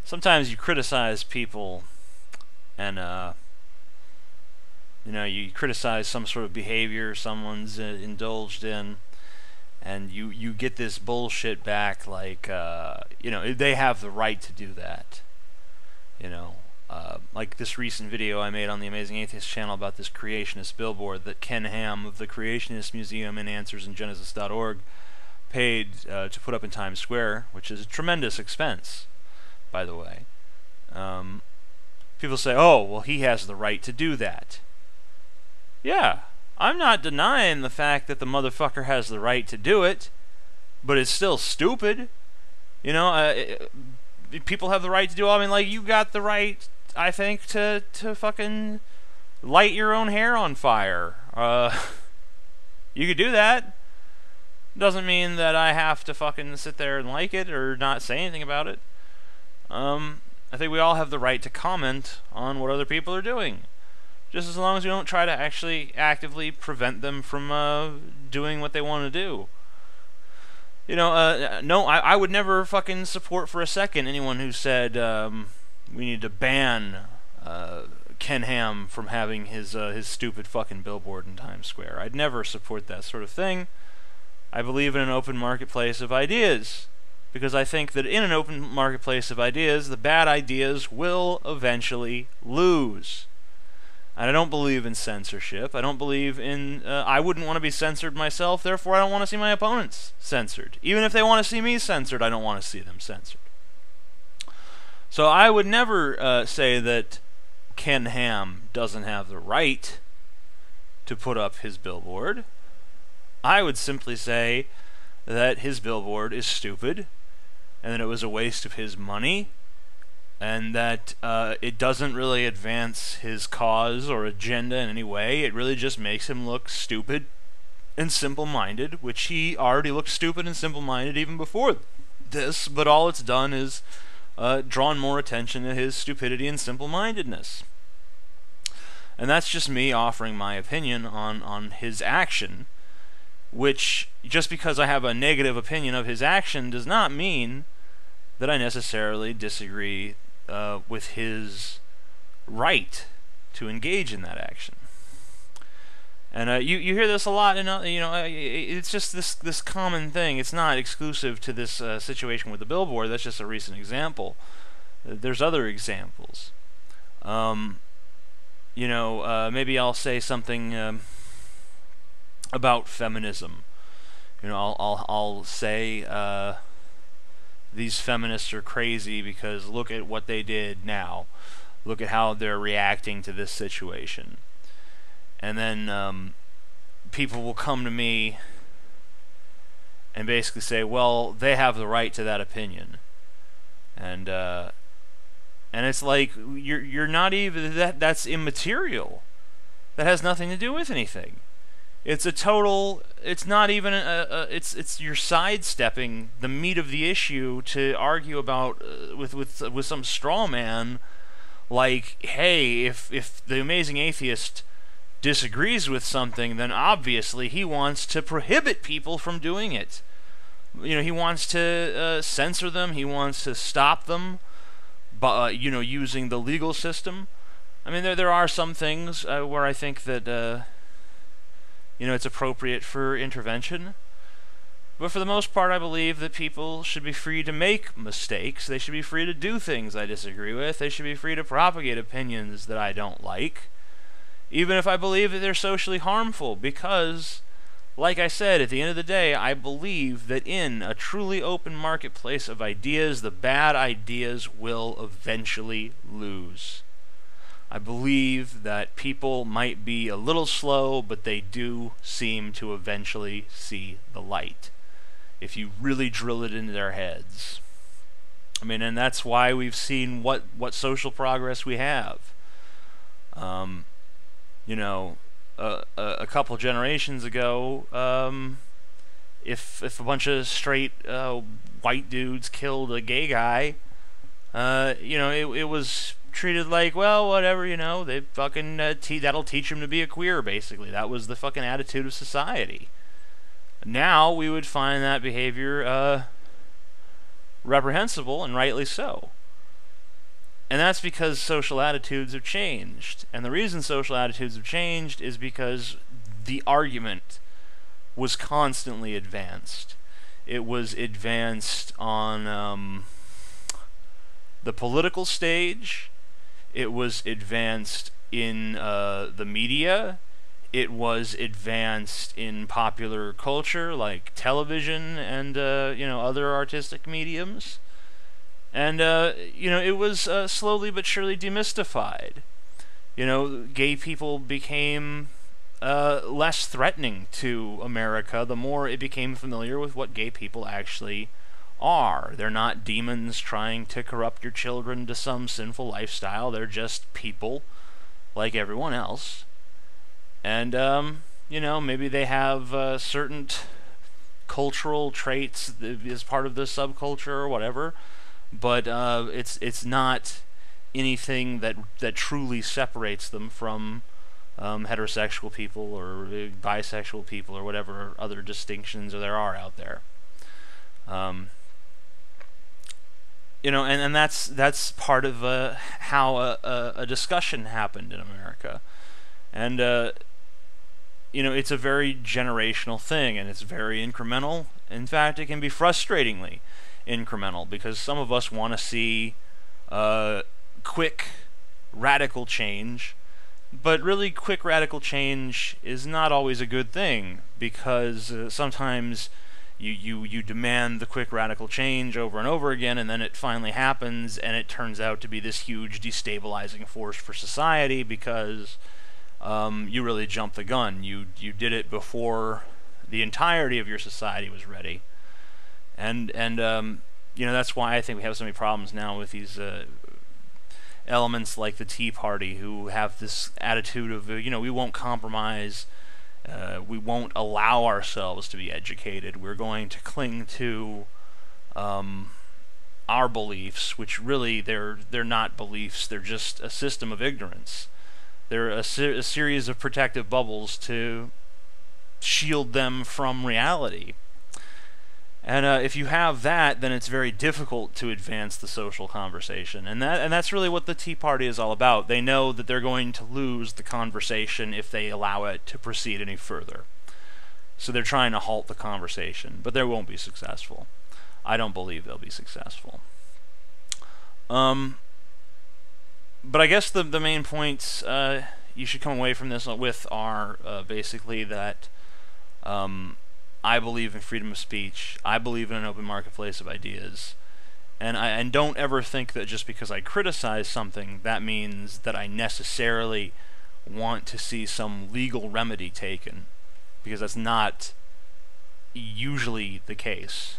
sometimes you criticize people and, you criticize some sort of behavior someone's indulged in, and you get this bullshit back like, they have the right to do that. Like this recent video I made on the Amazing Atheist channel about this creationist billboard that Ken Ham of the Creationist Museum in AnswersInGenesis.org paid to put up in Times Square, which is a tremendous expense, by the way. People say, oh, well, he has the right to do that. Yeah, I'm not denying the fact that the motherfucker has the right to do it, but it's still stupid. People have the right to do all. I mean, like, you got the right, I think, to fucking light your own hair on fire. You could do that. Doesn't mean that I have to fucking sit there and like it or not say anything about it. I think we all have the right to comment on what other people are doing, just as long as we don't try to actually actively prevent them from doing what they want to do. No, I would never fucking support for a second anyone who said we need to ban Ken Ham from having his stupid fucking billboard in Times Square. I'd never support that sort of thing. I believe in an open marketplace of ideas, because I think that in an open marketplace of ideas, the bad ideas will eventually lose. And I don't believe in censorship. I don't believe in... I wouldn't want to be censored myself, therefore I don't want to see my opponents censored. Even if they want to see me censored, I don't want to see them censored. So I would never say that Ken Ham doesn't have the right to put up his billboard. I would simply say that his billboard is stupid, and that it was a waste of his money, and that it doesn't really advance his cause or agenda in any way. It really just makes him look stupid and simple-minded, which he already looked stupid and simple-minded even before this, but all it's done is drawn more attention to his stupidity and simple-mindedness. And that's just me offering my opinion on his action, which, just because I have a negative opinion of his action, does not mean that I necessarily disagree with his right to engage in that action. And you hear this a lot, and it's just this common thing. It's not exclusive to this situation with the billboard. That's just a recent example. There's other examples. Maybe I'll say something about feminism. I'll say these feminists are crazy because look at what they did now. Look at how they're reacting to this situation. And then people will come to me and basically say, well, they have the right to that opinion. And it's like, you're not even, that's immaterial. That has nothing to do with anything. It's a total, it's not even it's you're sidestepping the meat of the issue to argue about with some straw man, like, hey, if the Amazing Atheist disagrees with something, then obviously he wants to prohibit people from doing it. He wants to censor them, he wants to stop them, but using the legal system. I mean, there are some things where I think that it's appropriate for intervention. But for the most part, I believe that people should be free to make mistakes. They should be free to do things I disagree with. They should be free to propagate opinions that I don't like, even if I believe that they're socially harmful, because, like I said, at the end of the day, I believe that in a truly open marketplace of ideas, the bad ideas will eventually lose. I believe that people might be a little slow, but they do seem to eventually see the light, if you really drill it into their heads. I mean, and that's why we've seen what social progress we have. A couple generations ago, if a bunch of straight white dudes killed a gay guy, it was treated like, well, whatever, they fucking that'll teach him to be a queer, basically. That was the fucking attitude of society. Now we would find that behavior reprehensible, and rightly so. And that's because social attitudes have changed. And the reason social attitudes have changed is because the argument was constantly advanced. It was advanced on the political stage. It was advanced in the media. It was advanced in popular culture, like television and other artistic mediums. And it was slowly but surely demystified. Gay people became less threatening to America the more it became familiar with what gay people actually are. They're not demons trying to corrupt your children to some sinful lifestyle. They're just people like everyone else. And, maybe they have certain cultural traits as part of the subculture or whatever, but it's not anything that truly separates them from heterosexual people or bisexual people or whatever other distinctions there are out there. And that's part of how a discussion happened in America. And it's a very generational thing, and it's very incremental. In fact, it can be frustratingly incremental, because some of us want to see quick, radical change, but really quick, radical change is not always a good thing, because sometimes you demand the quick, radical change over and over again, and then it finally happens, and it turns out to be this huge destabilizing force for society, because you really jumped the gun. You did it before the entirety of your society was ready. And that's why I think we have so many problems now with these elements like the Tea Party, who have this attitude of, we won't compromise, we won't allow ourselves to be educated, we're going to cling to our beliefs, which really they're not beliefs, they're just a system of ignorance. They're a series of protective bubbles to shield them from reality. And if you have that, then it's very difficult to advance the social conversation. And that's really what the Tea Party is all about. They know that they're going to lose the conversation if they allow it to proceed any further. So they're trying to halt the conversation, but they won't be successful. I don't believe they'll be successful. But I guess the main points you should come away from this with are basically that I believe in freedom of speech. I believe in an open marketplace of ideas. And don't ever think that just because I criticize something, that means that I necessarily want to see some legal remedy taken. Because that's not usually the case.